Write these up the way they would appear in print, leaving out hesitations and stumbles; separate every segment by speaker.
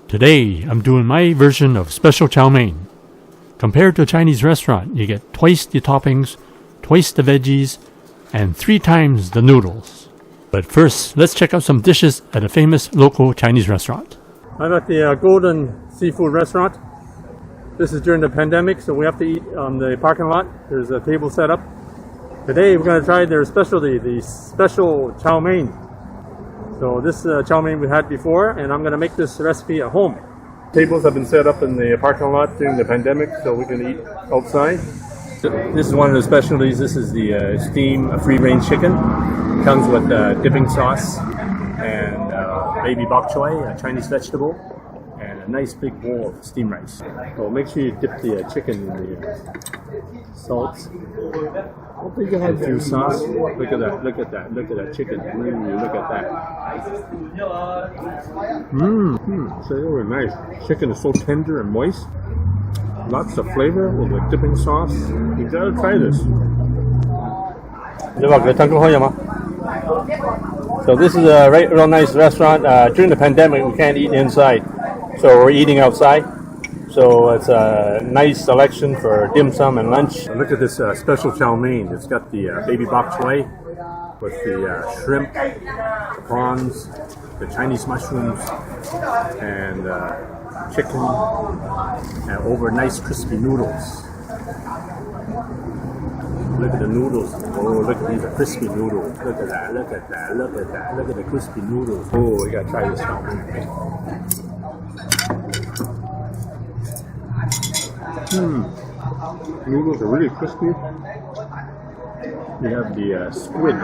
Speaker 1: Today, I'm doing my version of Special Chow Mein. Compared to a Chinese restaurant, you get twice the toppings, twice the veggies, and 3 times the noodles. But first, let's check out some dishes at a famous local Chinese restaurant. I'm at the Golden Seafood Restaurant. This is during the pandemic, so we have to eat on the parking lot. There's a table set up. Today, we're going to try their specialty, the Special Chow Mein. So this chow mein we had before, and I'm going to make this recipe at home. Tables have been set up in the parking lot during the pandemic, so we can eat outside. This is one of the specialties. This is the steamed free-range chicken. It comes with dipping sauce and baby bok choy, a Chinese vegetable, and a nice big bowl of steamed rice. So make sure you dip the chicken in the salt. Infused sauce. Look at that, look at that, look at that chicken. Look at that. So very nice. Chicken is so tender and moist. Lots of flavor with the dipping sauce. You gotta try this. So this is a real nice restaurant. During the pandemic, we can't eat inside, so we're eating outside. So it's a nice selection for dim sum and lunch. Look at this special chow mein. It's got the baby bok choy with the shrimp, the prawns, the Chinese mushrooms, and chicken, and over nice crispy noodles. Look at the noodles. Oh, look at these crispy noodles. Look at that, look at that, look at that. Look at the crispy noodles. Oh, you gotta try this chow mein. Noodles are really crispy. You have the squid,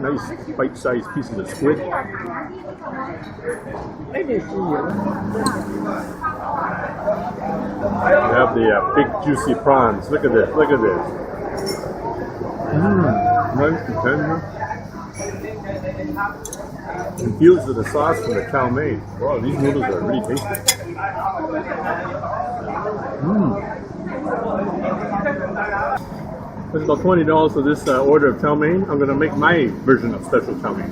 Speaker 1: nice bite-sized pieces of squid. You have the big juicy prawns. Look at this, look at this. Nice and tender. Infused with the sauce from the chow mein. Wow, these noodles are really tasty. It's about $20 for this order of chow mein. I'm going to make my version of special chow mein.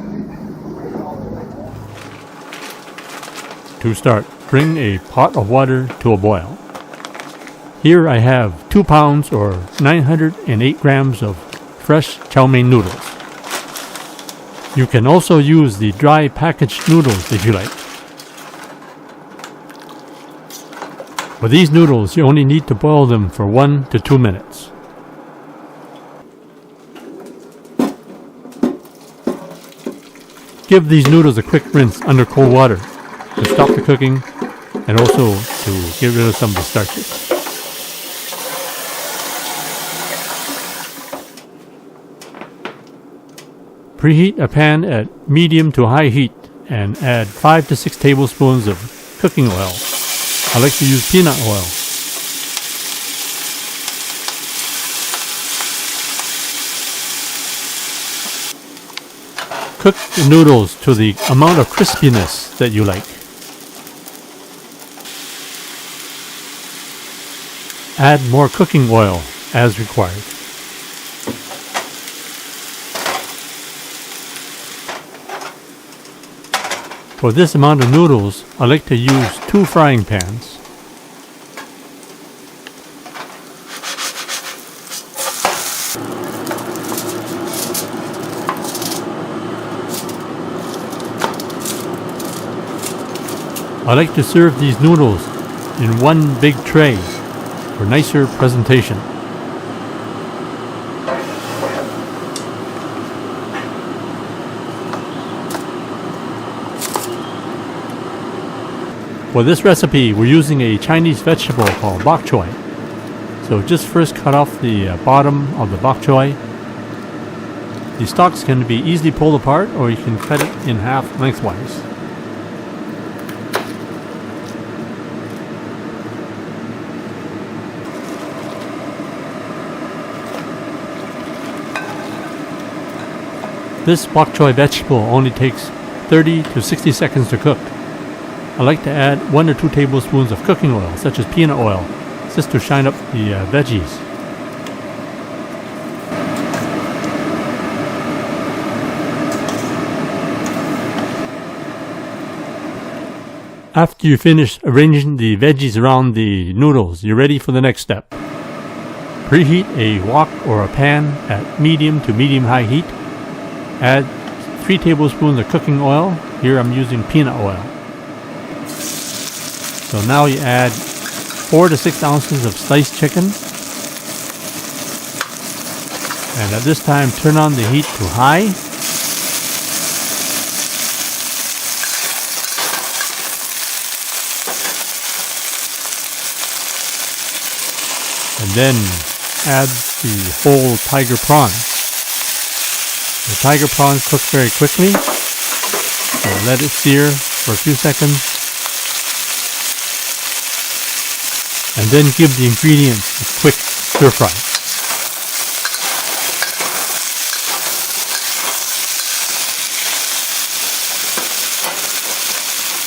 Speaker 1: To start, bring a pot of water to a boil. Here I have 2 pounds or 908 grams of fresh chow mein noodles. You can also use the dry packaged noodles if you like. For these noodles, you only need to boil them for 1 to 2 minutes. Give these noodles a quick rinse under cold water to stop the cooking and also to get rid of some of the starches. Preheat a pan at medium to high heat and add 5 to 6 tablespoons of cooking oil. I like to use peanut oil. Cook the noodles to the amount of crispiness that you like. Add more cooking oil as required. For this amount of noodles, I like to use 2 frying pans. I like to serve these noodles in one big tray for nicer presentation. For this recipe, we're using a Chinese vegetable called bok choy. So just first cut off the bottom of the bok choy. The stalks can be easily pulled apart, or you can cut it in half lengthwise. This bok choy vegetable only takes 30 to 60 seconds to cook. I like to add 1 or 2 tablespoons of cooking oil, such as peanut oil, just to shine up the veggies. After you finish arranging the veggies around the noodles, you're ready for the next step. Preheat a wok or a pan at medium to medium-high heat. Add 3 tablespoons of cooking oil. Here I'm using peanut oil. So now you add 4 to 6 ounces of sliced chicken. And at this time, turn on the heat to high. And then add the whole tiger prawns. The tiger prawns cook very quickly, so let it sear for a few seconds. And then give the ingredients a quick stir fry.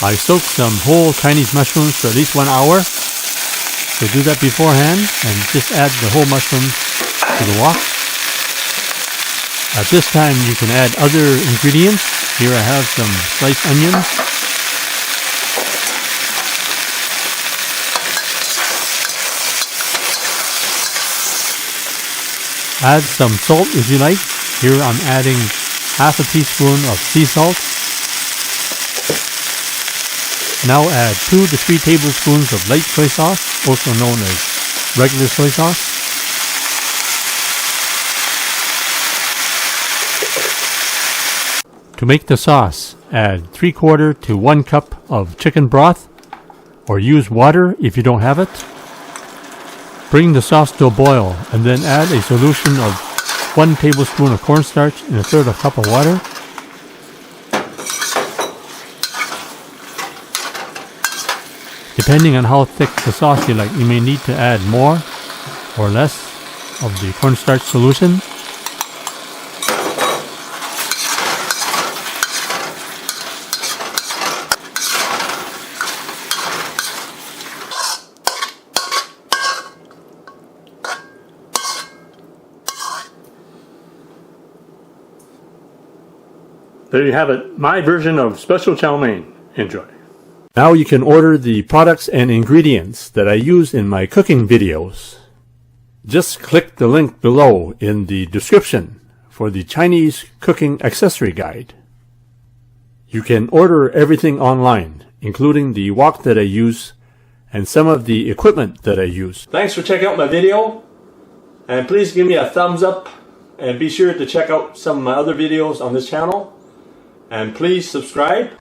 Speaker 1: I soaked some whole Chinese mushrooms for at least 1 hour. So do that beforehand and just add the whole mushrooms to the wok. At this time you can add other ingredients. Here I have some sliced onions. Add some salt if you like. Here I'm adding half a teaspoon of sea salt. Now add 2 to 3 tablespoons of light soy sauce, also known as regular soy sauce. To make the sauce, add 3/4 to 1 cup of chicken broth, or use water if you don't have it. Bring the sauce to a boil and then add a solution of 1 tablespoon of cornstarch in 1/3 cup of water. Depending on how thick the sauce you like, you may need to add more or less of the cornstarch solution. There you have it, my version of Special Chow Mein. Enjoy. Now you can order the products and ingredients that I use in my cooking videos. Just click the link below in the description for the Chinese cooking accessory guide. You can order everything online, including the wok that I use and some of the equipment that I use. Thanks for checking out my video, and please give me a thumbs up, and be sure to check out some of my other videos on this channel, and please subscribe.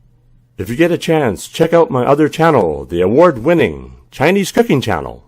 Speaker 1: If you get a chance, check out my other channel, the award-winning Chinese cooking channel.